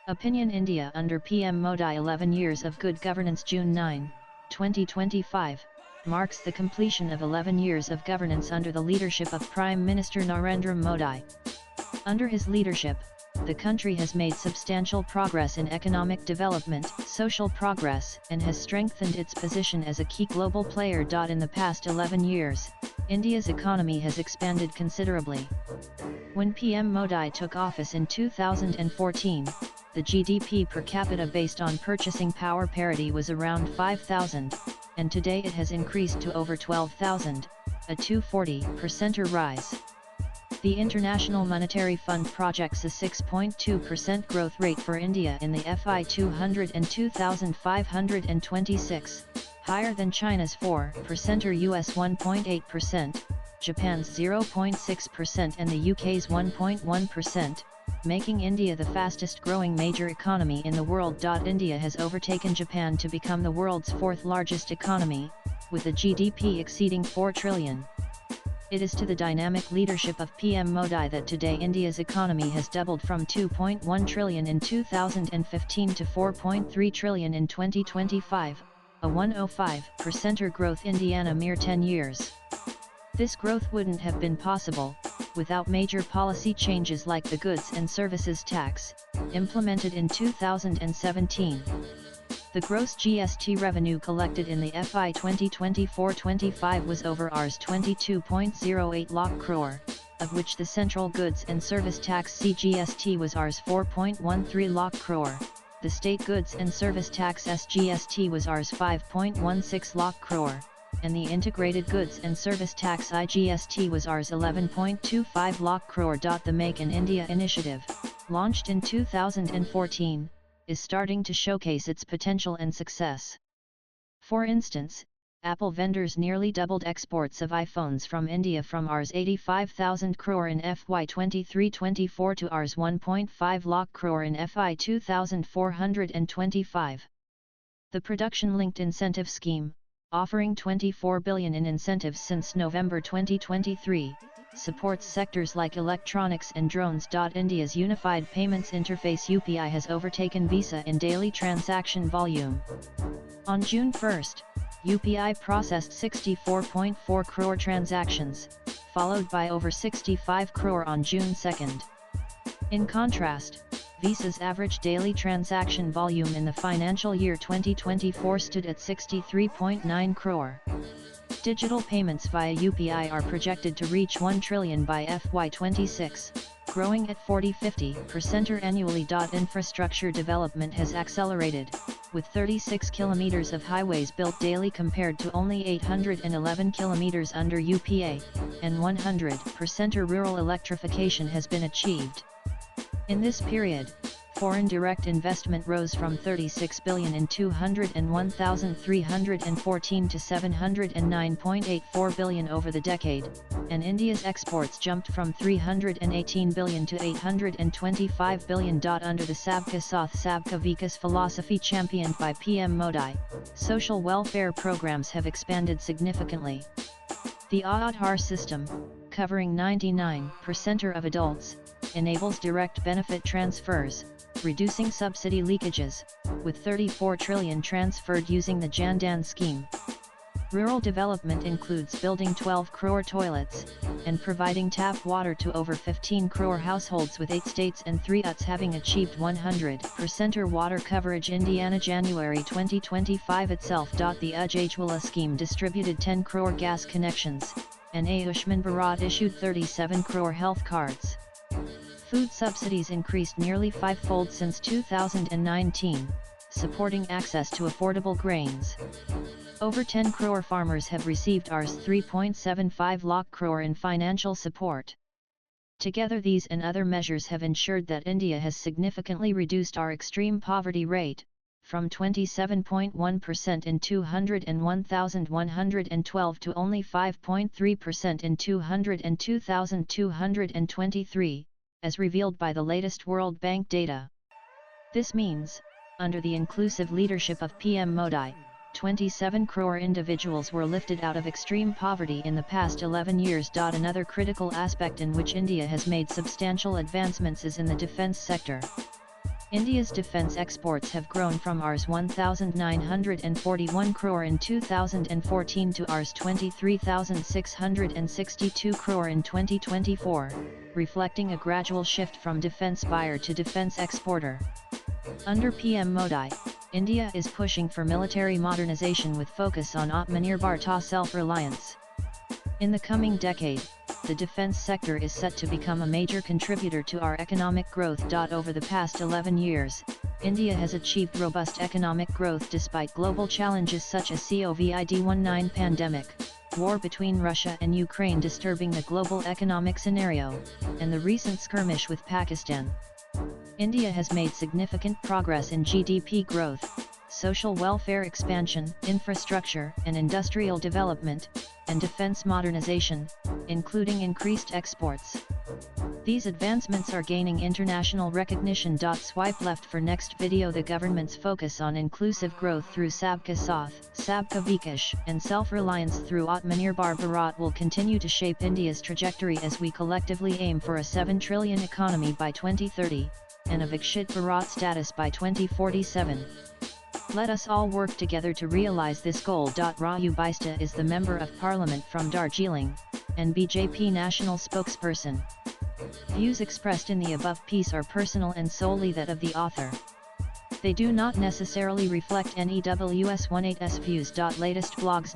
Opinion India under PM Modi 11 years of good governance. June 9, 2025, marks the completion of 11 years of governance under the leadership of Prime Minister Narendra Modi. Under his leadership, the country has made substantial progress in economic development, social progress, and has strengthened its position as a key global player. In the past 11 years, India's economy has expanded considerably. When PM Modi took office in 2014, the GDP per capita based on purchasing power parity was around 5,000, and today it has increased to over 12,000, a 240% rise. The International Monetary Fund projects a 6.2% growth rate for India in the FY 200 and 2,526, higher than China's 4% or US 1.8%, Japan's 0.6% and the UK's 1.1%, making India the fastest growing major economy in the world. India has overtaken Japan to become the world's fourth largest economy, with a GDP exceeding 4 trillion. It is to the dynamic leadership of PM Modi that today India's economy has doubled from 2.1 trillion in 2015 to 4.3 trillion in 2025, a 105% growth in a mere 10 years. This growth wouldn't have been possible without major policy changes like the Goods and Services Tax, implemented in 2017. The gross GST revenue collected in the FY 2024-25 was over Rs 22.08 lakh crore, of which the Central Goods and Service Tax CGST was Rs 4.13 lakh crore, the State Goods and Service Tax SGST was Rs 5.16 lakh crore, and the Integrated Goods and Service Tax IGST was Rs 11.25 lakh crore. The Make in India initiative, launched in 2014, is starting to showcase its potential and success. For instance, Apple vendors nearly doubled exports of iPhones from India from Rs 85,000 crore in FY 23-24 to Rs 1.5 lakh crore in FY 2425. The Production-Linked Incentive Scheme, offering 24 billion in incentives since November 2023, supports sectors like electronics and drones. India's Unified Payments Interface UPI has overtaken Visa in daily transaction volume. On June 1, UPI processed 64.4 crore transactions, followed by over 65 crore on June 2. In contrast, Visa's average daily transaction volume in the financial year 2024 stood at 63.9 crore. Digital payments via UPI are projected to reach 1 trillion by FY 26, growing at 40-50% annually. Infrastructure development has accelerated, with 36 kilometers of highways built daily compared to only 811 kilometers under UPA, and 100% rural electrification has been achieved. In this period, foreign direct investment rose from 36 billion in 201,314 to 709.84 billion over the decade, and India's exports jumped from 318 billion to 825 billion. Under the Sabka Saath Sabka Vikas philosophy championed by PM Modi, social welfare programs have expanded significantly. The Aadhaar system, covering 99% of adults, enables direct benefit transfers, reducing subsidy leakages, with 34 trillion transferred using the Jan Dhan scheme. Rural development includes building 12 crore toilets, and providing tap water to over 15 crore households, with 8 states and 3 UTs having achieved 100% water coverage. Indiana January 2025 itself. The Ujjwala scheme distributed 10 crore gas connections, and Ayushman Bharat issued 37 crore health cards. Food subsidies increased nearly fivefold since 2019, supporting access to affordable grains. Over 10 crore farmers have received Rs 3.75 lakh crore in financial support. Together, these and other measures have ensured that India has significantly reduced our extreme poverty rate, from 27.1% in 201,112 to only 5.3% in 202,223. As revealed by the latest World Bank data. This means, under the inclusive leadership of PM Modi, 27 crore individuals were lifted out of extreme poverty in the past 11 years. Another critical aspect in which India has made substantial advancements is in the defence sector. India's defence exports have grown from Rs 1,941 crore in 2014 to Rs 23,662 crore in 2024, reflecting a gradual shift from defence buyer to defence exporter. Under PM Modi, India is pushing for military modernization with focus on Atmanirbhar Ta self-reliance. In the coming decade, the defense sector is set to become a major contributor to our economic growth. Over the past 11 years, India has achieved robust economic growth despite global challenges such as COVID-19 pandemic, war between Russia and Ukraine disturbing the global economic scenario, and the recent skirmish with Pakistan. India has made significant progress in GDP growth, social welfare expansion, infrastructure and industrial development, and defense modernization, including increased exports. These advancements are gaining international recognition. Swipe left for next video. The government's focus on inclusive growth through Sabka Saath, Sabka Vikas, and self-reliance through Atmanirbhar Bharat will continue to shape India's trajectory as we collectively aim for a 7 trillion economy by 2030, and a Viksit Bharat status by 2047. Let us all work together to realize this goal. Raju Baista is the Member of Parliament from Darjeeling, and BJP national spokesperson. Views expressed in the above piece are personal and solely that of the author. They do not necessarily reflect NEWS18's views. Latest blogs.